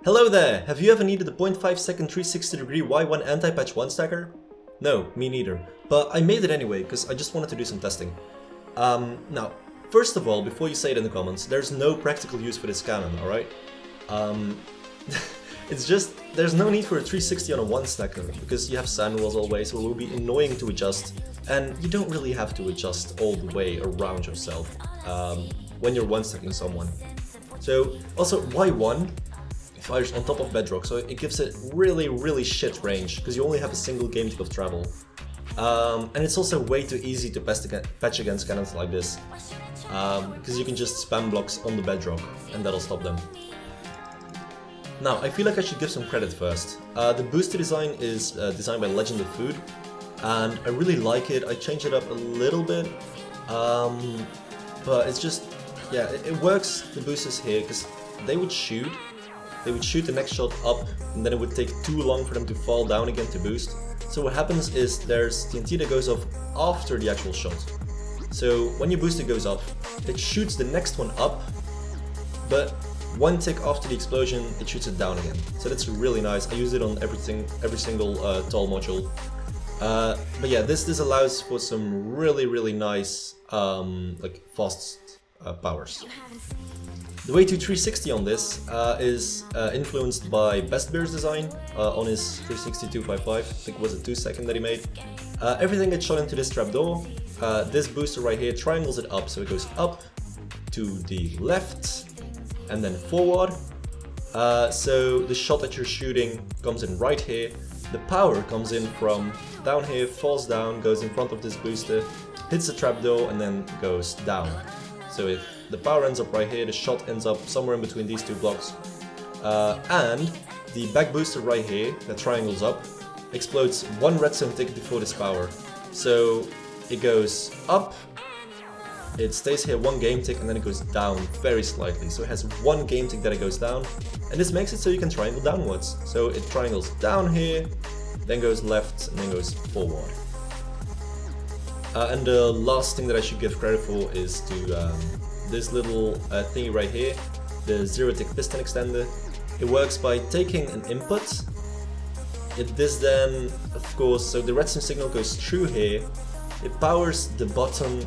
Hello there! Have you ever needed a 0.5 second 360 degree Y1 Antipatch onestacker? No, me neither. But I made it anyway, because I just wanted to do some testing. Now, first of all, before you say it in the comments, there's no practical use for this cannon, alright? It's just, there's no need for a 360 on a one-stacker, because you have sand walls always, so it will be annoying to adjust, and you don't really have to adjust all the way around yourself when you're one-stacking someone. So, also, Y1 fires on top of bedrock, so it gives it really shit range, because you only have a single game tick of travel. And it's also way too easy to patch against cannons like this, because you can just spam blocks on the bedrock, and that'll stop them. Now, I feel like I should give some credit first. The booster design is designed by Legend of Food, and I really like it. I changed it up a little bit, but it's just, yeah, it works, the boosters here, because they would shoot the next shot up, and then it would take too long for them to fall down again to boost. So what happens is there's TNT that goes off after the actual shot. So when your booster goes up, it shoots the next one up, but one tick after the explosion, it shoots it down again. So that's really nice. I use it on every single tall module. But yeah, this allows for some really nice like fast powers. The way to 360 on this is influenced by Best Bear's design on his 360-255, I think it was a 2-second that he made. Everything gets shot into this trapdoor. This booster right here triangles it up, so it goes up to the left and then forward. So the shot that you're shooting comes in right here. The power comes in from down here, falls down, goes in front of this booster, hits the trapdoor and then goes down. So if the power ends up right here, the shot ends up somewhere in between these two blocks. And the back booster right here, that triangles up, explodes one redstone tick before this power. So it goes up, it stays here one game tick, and then it goes down very slightly. So it has one game tick that it goes down, and this makes it so you can triangle downwards. So it triangles down here, then goes left, and then goes forward. And the last thing that I should give credit for is to this little thingy right here, the 0-tick piston extender. It works by taking an input. This then, of course, so the redstone signal goes through here. It powers the bottom.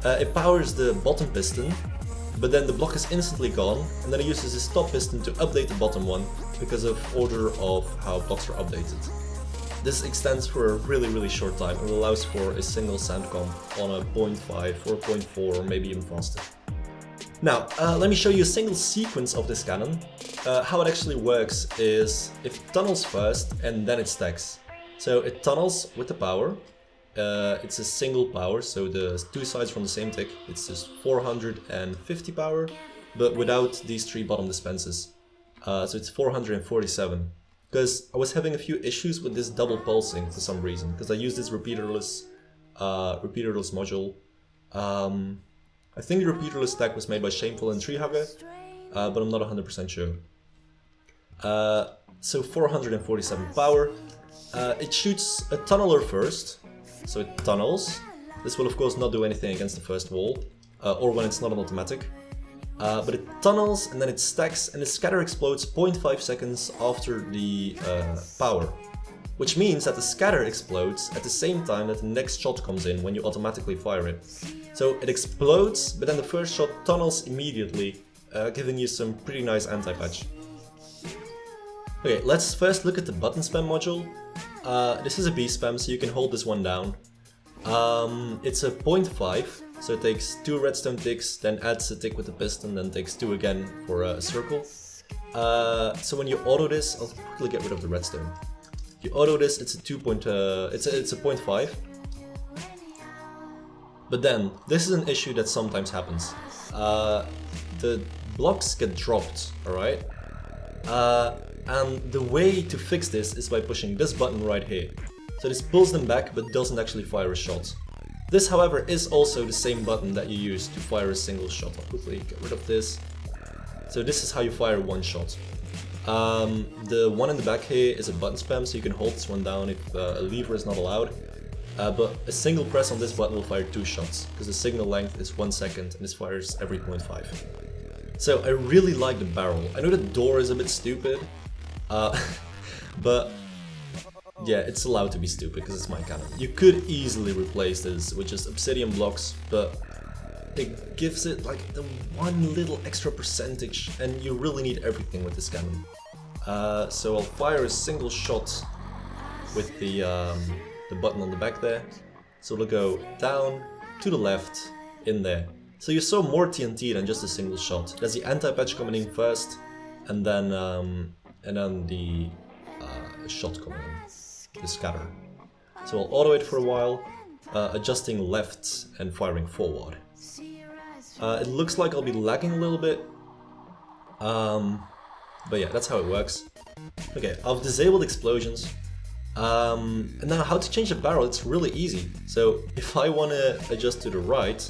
It powers the bottom piston, but then the block is instantly gone, and then it uses this top piston to update the bottom one because of order of how blocks are updated. This extends for a really short time and allows for a single sand comp on a 0.5 or 0.4 or maybe even faster. Now, let me show you a single sequence of this cannon. How it actually works is it tunnels first and then it stacks. So it tunnels with the power. It's a single power, so the two sides from the same tick. It's just 450 power, but without these three bottom dispenses. So it's 447. Because I was having a few issues with this double pulsing for some reason, because I used this repeaterless module. I think the repeaterless stack was made by Shameful and Treehugger, but I'm not 100% sure. So 447 power. It shoots a tunneler first, so it tunnels. This will of course not do anything against the first wall, or when it's not an automatic. But it tunnels and then it stacks, and the scatter explodes 0.5 seconds after the power. Which means that the scatter explodes at the same time that the next shot comes in when you automatically fire it. So it explodes, but then the first shot tunnels immediately, giving you some pretty nice anti-patch. Okay, let's first look at the button spam module. This is a B spam, so you can hold this one down. It's a 0.5. So it takes 2 redstone ticks, then adds a tick with the piston, then takes 2 again for a circle. So when you auto this, I'll quickly get rid of the redstone. If you auto this, it's a 0.5. But then this is an issue that sometimes happens. The blocks get dropped, alright? And the way to fix this is by pushing this button right here. So this pulls them back, but doesn't actually fire a shot. This, however, is also the same button that you use to fire a single shot. I'll quickly get rid of this. So this is how you fire one shot. The one in the back here is a button spam, so you can hold this one down if a lever is not allowed. But a single press on this button will fire 2 shots, because the signal length is 1 second and this fires every 0.5. So I really like the barrel. I know the door is a bit stupid, but yeah, it's allowed to be stupid because it's my cannon. You could easily replace this with just obsidian blocks, but it gives it like the one little extra percentage, and you really need everything with this cannon. So I'll fire a single shot with the button on the back there. So it'll go down, to the left, in there. So you saw more TNT than just a single shot. There's the anti-patch coming in first, and then the shot coming in, the scatter. So I'll auto it for a while, adjusting left and firing forward. It looks like I'll be lagging a little bit, but yeah, that's how it works. Okay, I've disabled explosions. And now how to change the barrel, it's really easy. So if I want to adjust to the right,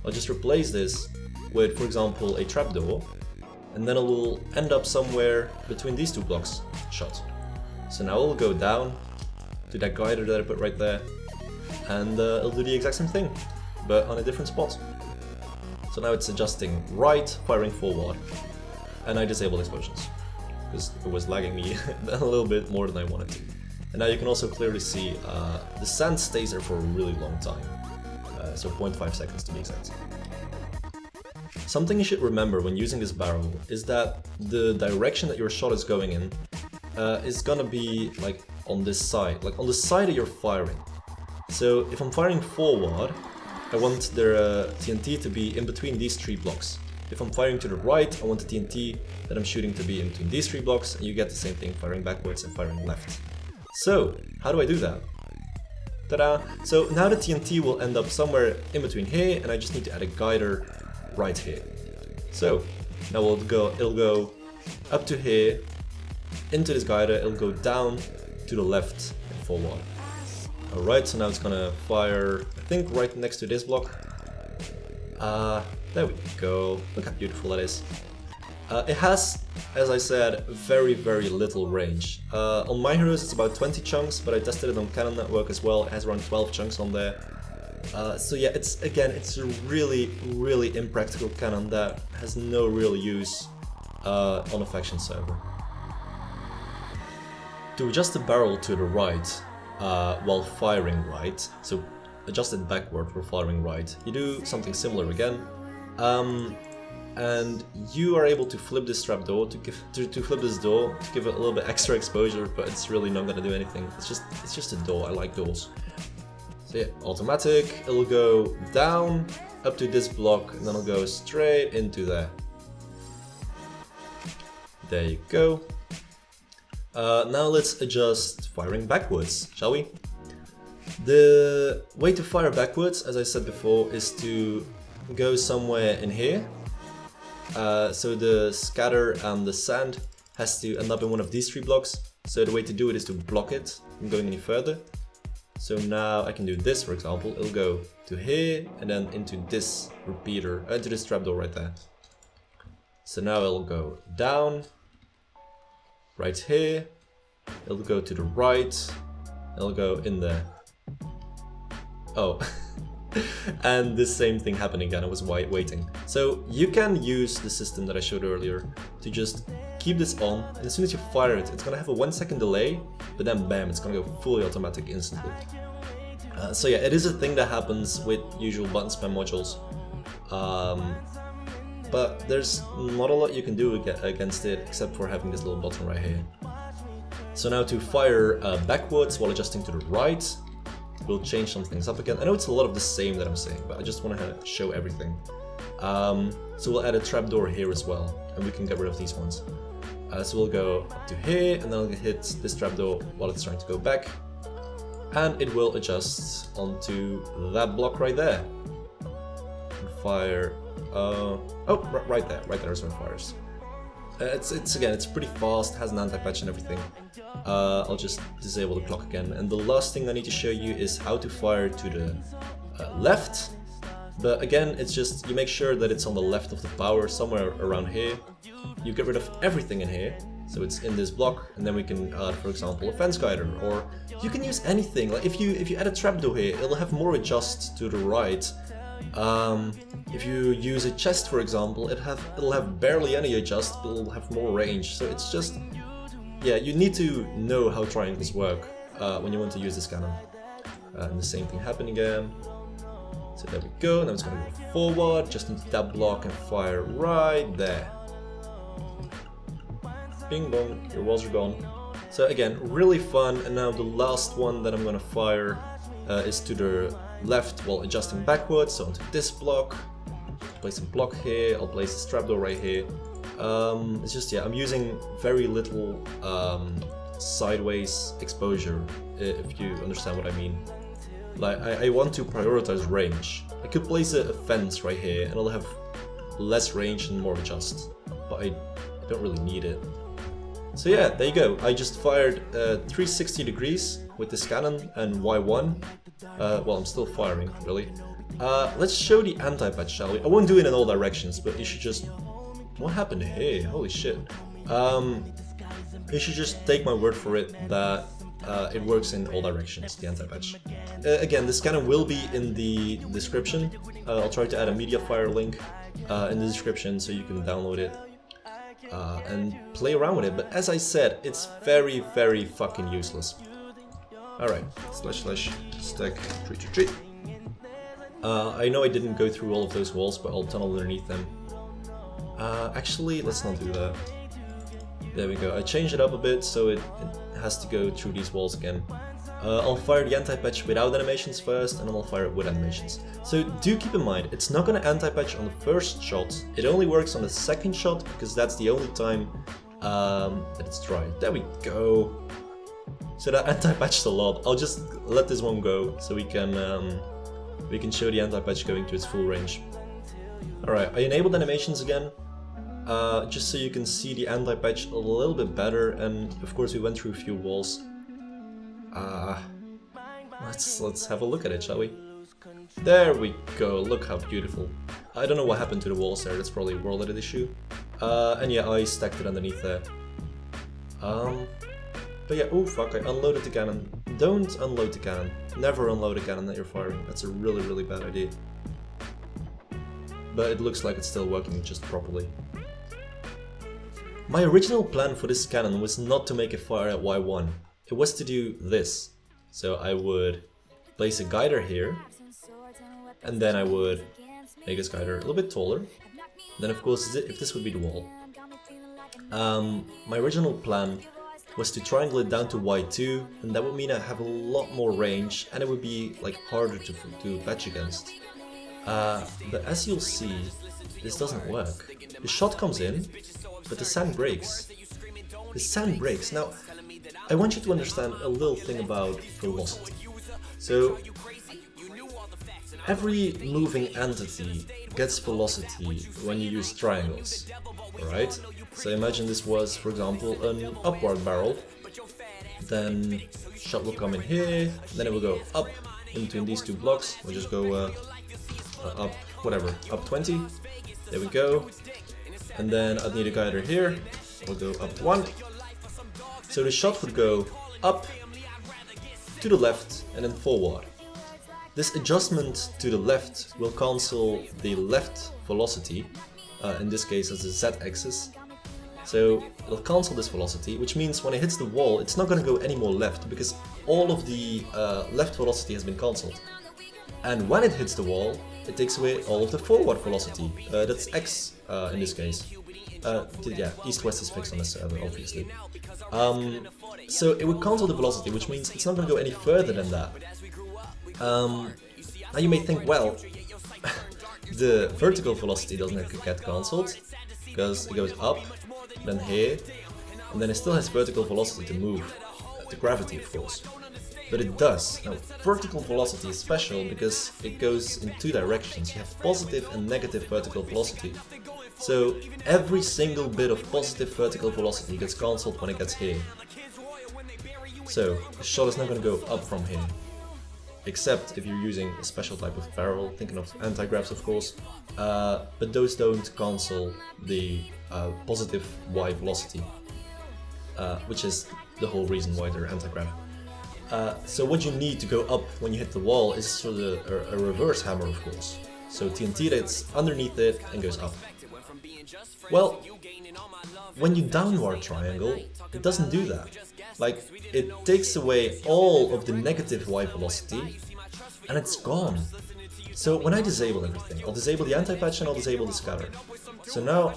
I'll just replace this with, for example, a trapdoor, and then it will end up somewhere between these two blocks shot. So now it'll go down to that guider that I put right there, and it'll do the exact same thing, but on a different spot. So now it's adjusting right, firing forward, and I disabled explosions, because it was lagging me a little bit more than I wanted to. And now you can also clearly see the sand stays there for a really long time, so 0.5 seconds to be exact. Something you should remember when using this barrel is that the direction that your shot is going in is gonna be like on this side, like on the side that you're firing. So if I'm firing forward, I want the TNT to be in between these three blocks. If I'm firing to the right, I want the TNT that I'm shooting to be in between these three blocks, and you get the same thing firing backwards and firing left. So, how do I do that? Ta-da! So now the TNT will end up somewhere in between here, and I just need to add a guider right here. So, now it'll go up to here, into this guider, it'll go down to the left and forward. Alright, so now it's gonna fire, I think, right next to this block. There we go. Look how beautiful that is. It has, as I said, very, very little range. On my heroes it's about 20 chunks, but I tested it on Cannon Network as well. It has around 12 chunks on there. So yeah, it's a really, really impractical cannon that has no real use on a faction server. To adjust the barrel to the right while firing right, so adjust it backward for firing right, you do something similar again. And you are able to flip this trapdoor to flip this door to give it a little bit extra exposure, but it's really not gonna do anything. It's just a door. I like doors. So yeah, automatic. It'll go down up to this block, and then it'll go straight into there. There you go. Now let's adjust firing backwards, shall we? The way to fire backwards, as I said before, is to go somewhere in here. So the scatter and the sand has to end up in one of these three blocks. So the way to do it is to block it from going any further. So now I can do this, for example. It'll go to here and then into this repeater, into this trapdoor right there. So now it'll go down, right here. It'll go to the right. It'll go in there. Oh. And the same thing happened again, I was waiting. So you can use the system that I showed earlier to just keep this on, and as soon as you fire it, it's gonna have a 1 second delay, but then bam, it's gonna go fully automatic instantly. So yeah, it is a thing that happens with usual button spam modules, but there's not a lot you can do against it except for having this little button right here. So now to fire backwards while adjusting to the right, we'll change some things up again. I know it's a lot of the same that I'm saying, but I just want to show everything. So we'll add a trapdoor here as well, and we can get rid of these ones. So we'll go up to here, and then I'll hit this trapdoor while it's trying to go back, and it will adjust onto that block right there. And fire. Oh, right there is where it fires. It's pretty fast, has an anti-patch and everything. I'll just disable the clock again, and the last thing I need to show you is how to fire to the left. But again, it's just you make sure that it's on the left of the power, somewhere around here. You get rid of everything in here, so it's in this block, and then we can add, for example, a fence guider, or you can use anything. Like if you add a trapdoor here, it'll have more adjust to the right If you use a chest, for example, it'll have barely any adjust, but it'll have more range. So it's just, yeah, you need to know how triangles work when you want to use this cannon. And the same thing happened again. So there we go. Now it's gonna go forward, just into that block and fire right there. Bing bong, your walls are gone. So again, really fun. And now the last one that I'm gonna fire is to the left while adjusting backwards, so onto this block. Place a block here, I'll place a trapdoor right here. It's just, yeah, I'm using very little sideways exposure, if you understand what I mean. Like, I want to prioritize range. I could place a fence right here and I'll have less range and more adjust, but I don't really need it. So yeah, there you go. I just fired 360 degrees with this cannon and Y1. Well, I'm still firing, really. Let's show the anti-patch, shall we? I won't do it in all directions, but you should just... What happened here? Holy shit. You should just take my word for it that it works in all directions, the anti-patch. Again, this cannon will be in the description. I'll try to add a MediaFire link in the description so you can download it. And play around with it, but as I said, it's very, very fucking useless. Alright, / stack 3 I know I didn't go through all of those walls, but I'll tunnel underneath them. Actually, let's not do that. There we go, I changed it up a bit so it has to go through these walls again. I'll fire the anti-patch without animations first, and then I'll fire it with animations. So do keep in mind, it's not gonna anti-patch on the first shot, it only works on the second shot, because that's the only time that it's dry. There we go. So that anti-patched a lot. I'll just let this one go, so we can show the anti-patch going to its full range. Alright, I enabled animations again, just so you can see the anti-patch a little bit better, and of course we went through a few walls. Let's have a look at it, shall we? There we go, look how beautiful. I don't know what happened to the walls there, that's probably a world edit issue. And yeah, I stacked it underneath there. But yeah, oh fuck, I unloaded the cannon. Don't unload the cannon. Never unload a cannon that you're firing. That's a really, really bad idea. But it looks like it's still working just properly. My original plan for this cannon was not to make it fire at Y1. It was to do this. So I would place a guider here, and then I would make this guider a little bit taller. Then of course, if this would be the wall. My original plan was to triangle it down to Y2, and that would mean I have a lot more range, and it would be like harder to patch against. But as you'll see, this doesn't work. The shot comes in, but the sand breaks. The sand breaks. Now, I want you to understand a little thing about velocity. So, every moving entity gets velocity when you use triangles, alright? So imagine this was, for example, an upward barrel. Then shot will come in here, then it will go up in between these two blocks. We'll just go up, whatever, up 20. There we go. And then I'd need a guider here. We'll go up 1. So the shot would go up, to the left, and then forward. This adjustment to the left will cancel the left velocity, in this case as the z-axis. So it'll cancel this velocity, which means when it hits the wall, it's not going to go any more left, because all of the left velocity has been cancelled. And when it hits the wall, it takes away all of the forward velocity. That's x in this case. Yeah, east-west is fixed on this server, obviously. So it would cancel the velocity, which means it's not going to go any further than that. Now you may think, well, the vertical velocity doesn't get cancelled, because it goes up, then here, and then it still has vertical velocity to move, the gravity of course. But it does. Now, vertical velocity is special because it goes in two directions. You have positive and negative vertical velocity. So every single bit of positive vertical velocity gets cancelled when it gets here. So the shot is not going to go up from here. Except if you're using a special type of barrel, thinking of anti-gravs of course. But those don't cancel the positive y velocity, which is the whole reason why they're anti-grav. So what you need to go up when you hit the wall is sort of a reverse hammer, of course. So TNT it's underneath it and goes up. Well, when you downward triangle, it doesn't do that. Like, it takes away all of the negative Y velocity and it's gone. So when I disable everything, I'll disable the anti-patch and I'll disable the scatter. So now,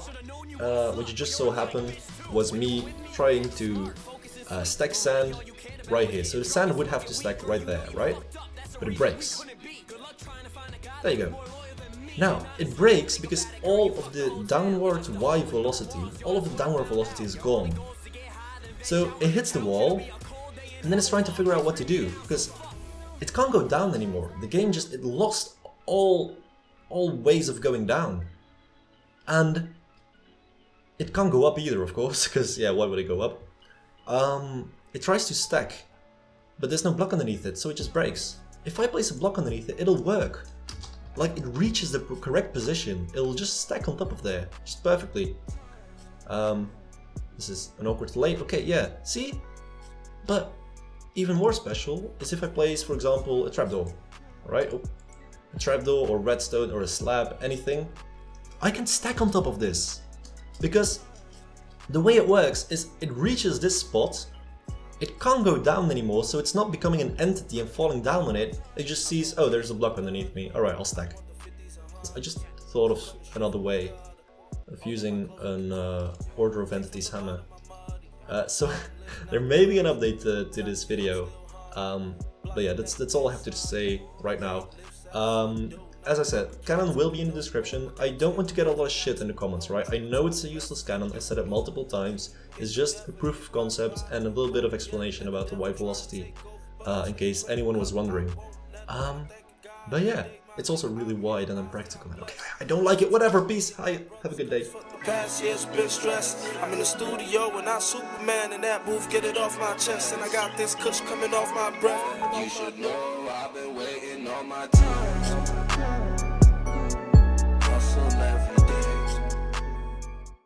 what you just saw happen was me trying to stack sand right here. So the sand would have to stack right there, right? But it breaks. There you go. Now, it breaks because all of the downward Y velocity, all of the downward velocity is gone. So it hits the wall, and then it's trying to figure out what to do, because it can't go down anymore. The game just, it lost all ways of going down. And it can't go up either, of course, because, yeah, why would it go up? It tries to stack, but there's no block underneath it, so it just breaks. If I place a block underneath it, it'll work. Like, it reaches the correct position, it'll just stack on top of there, just perfectly. This is an awkward delay, okay, yeah, see? But even more special is if I place, for example, a trapdoor, right? A trapdoor or redstone or a slab, anything. I can stack on top of this, because the way it works is it reaches this spot, it can't go down anymore, so it's not becoming an entity and falling down on it. It just sees, oh, there's a block underneath me. Alright, I'll stack. I just thought of another way of using an Order of Entities hammer. So there may be an update to this video. But yeah, that's all I have to say right now. As I said, cannon will be in the description. I don't want to get a lot of shit in the comments, right? I know it's a useless cannon, I said it multiple times. It's just a proof of concept and a little bit of explanation about the Y velocity, in case anyone was wondering. But yeah, it's also really wide and unpractical. Okay, I don't like it, whatever, peace, hi, have a good day. Past years been stressed. I'm in the studio and I'm Superman in that booth, get it off my chest, and I got this kush coming off my breath. You should know I've been waiting all my time.